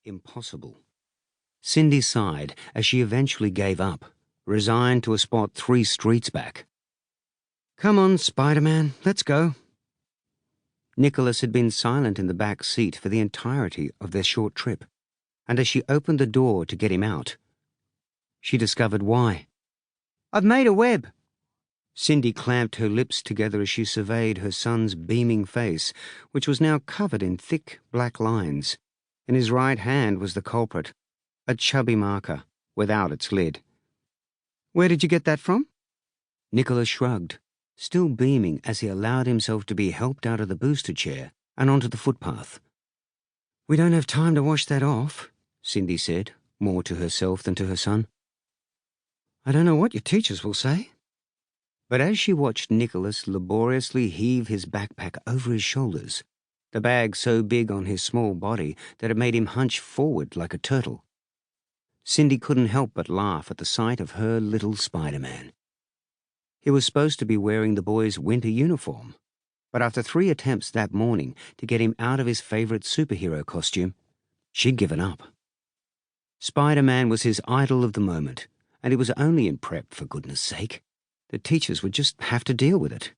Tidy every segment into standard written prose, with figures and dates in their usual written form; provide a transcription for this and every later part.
impossible. Cindy sighed as she eventually gave up, resigned to a spot 3 streets back. "Come on, Spider-Man, let's go." Nicholas had been silent in the back seat for the entirety of their short trip, and as she opened the door to get him out, she discovered why. "I've made a web." Cindy clamped her lips together as she surveyed her son's beaming face, which was now covered in thick black lines. In his right hand was the culprit, a chubby marker, without its lid. "Where did you get that from?" Nicholas shrugged, still beaming as he allowed himself to be helped out of the booster chair and onto the footpath. "We don't have time to wash that off," Cindy said, more to herself than to her son. "I don't know what your teachers will say." But as she watched Nicholas laboriously heave his backpack over his shoulders, the bag so big on his small body that it made him hunch forward like a turtle, Cindy couldn't help but laugh at the sight of her little Spider-Man. He was supposed to be wearing the boy's winter uniform, but after 3 attempts that morning to get him out of his favorite superhero costume, she'd given up. Spider-Man was his idol of the moment, and he was only in prep, for goodness sake. The teachers would just have to deal with it.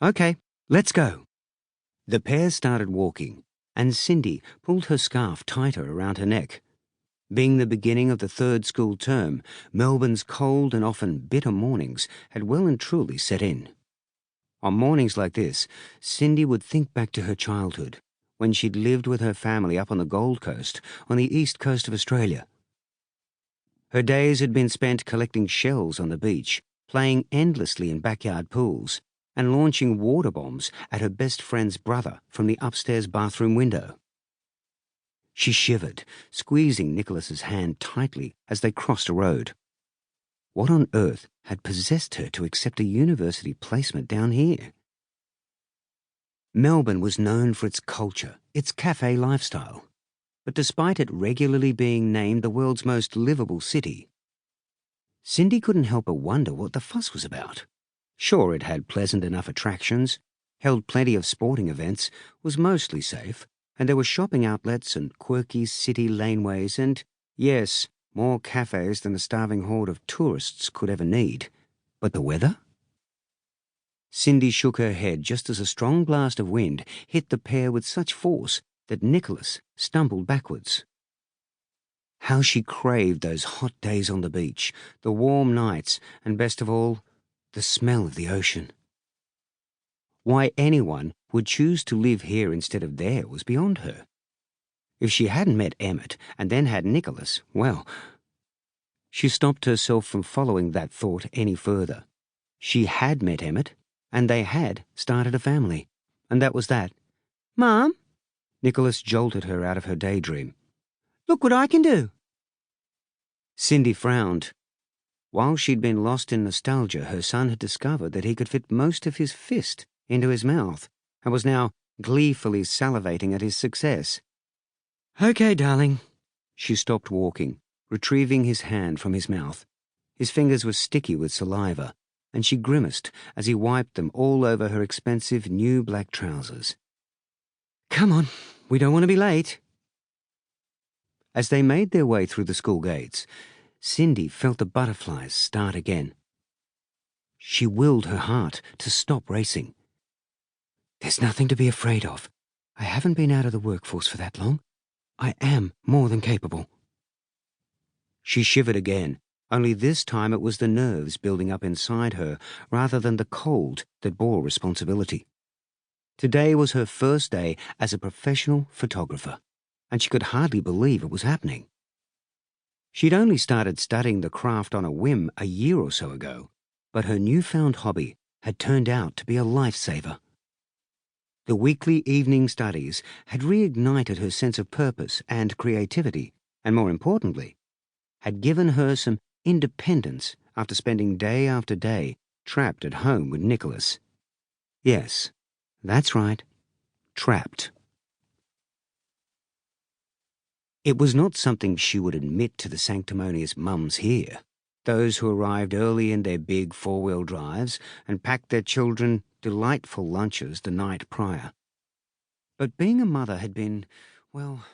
"Okay, let's go." The pair started walking, and Cindy pulled her scarf tighter around her neck. Being the beginning of the 3rd school term, Melbourne's cold and often bitter mornings had well and truly set in. On mornings like this, Cindy would think back to her childhood, when she'd lived with her family up on the Gold Coast, on the east coast of Australia. Her days had been spent collecting shells on the beach, playing endlessly in backyard pools, and launching water bombs at her best friend's brother from the upstairs bathroom window. She shivered, squeezing Nicholas's hand tightly as they crossed a road. What on earth had possessed her to accept a university placement down here? Melbourne was known for its culture, its cafe lifestyle, but despite it regularly being named the world's most livable city, Cindy couldn't help but wonder what the fuss was about. Sure, it had pleasant enough attractions, held plenty of sporting events, was mostly safe, and there were shopping outlets and quirky city laneways and, yes, more cafes than the starving horde of tourists could ever need. But the weather? Cindy shook her head just as a strong blast of wind hit the pair with such force that Nicholas stumbled backwards. How she craved those hot days on the beach, the warm nights, and best of all, the smell of the ocean. Why anyone would choose to live here instead of there was beyond her. If she hadn't met Emmett and then had Nicholas, well... She stopped herself from following that thought any further. She had met Emmett, and they had started a family, and that was that. "Mom?" Nicholas jolted her out of her daydream. "Look what I can do." Cindy frowned. While she'd been lost in nostalgia, her son had discovered that he could fit most of his fist into his mouth, and was now gleefully salivating at his success. "Okay, darling." She stopped walking, retrieving his hand from his mouth. His fingers were sticky with saliva, and she grimaced as he wiped them all over her expensive new black trousers. "Come on, we don't want to be late." As they made their way through the school gates, Cindy felt the butterflies start again. She willed her heart to stop racing. "There's nothing to be afraid of. I haven't been out of the workforce for that long. I am more than capable." She shivered again, only this time it was the nerves building up inside her rather than the cold that bore responsibility. Today was her first day as a professional photographer, and she could hardly believe it was happening. She'd only started studying the craft on a whim a year or so ago, but her newfound hobby had turned out to be a lifesaver. The weekly evening studies had reignited her sense of purpose and creativity, and more importantly, had given her some independence after spending day after day trapped at home with Nicholas. Yes, that's right, trapped. It was not something she would admit to the sanctimonious mums here, those who arrived early in their big four-wheel drives and packed their children delightful lunches the night prior. But being a mother had been, well,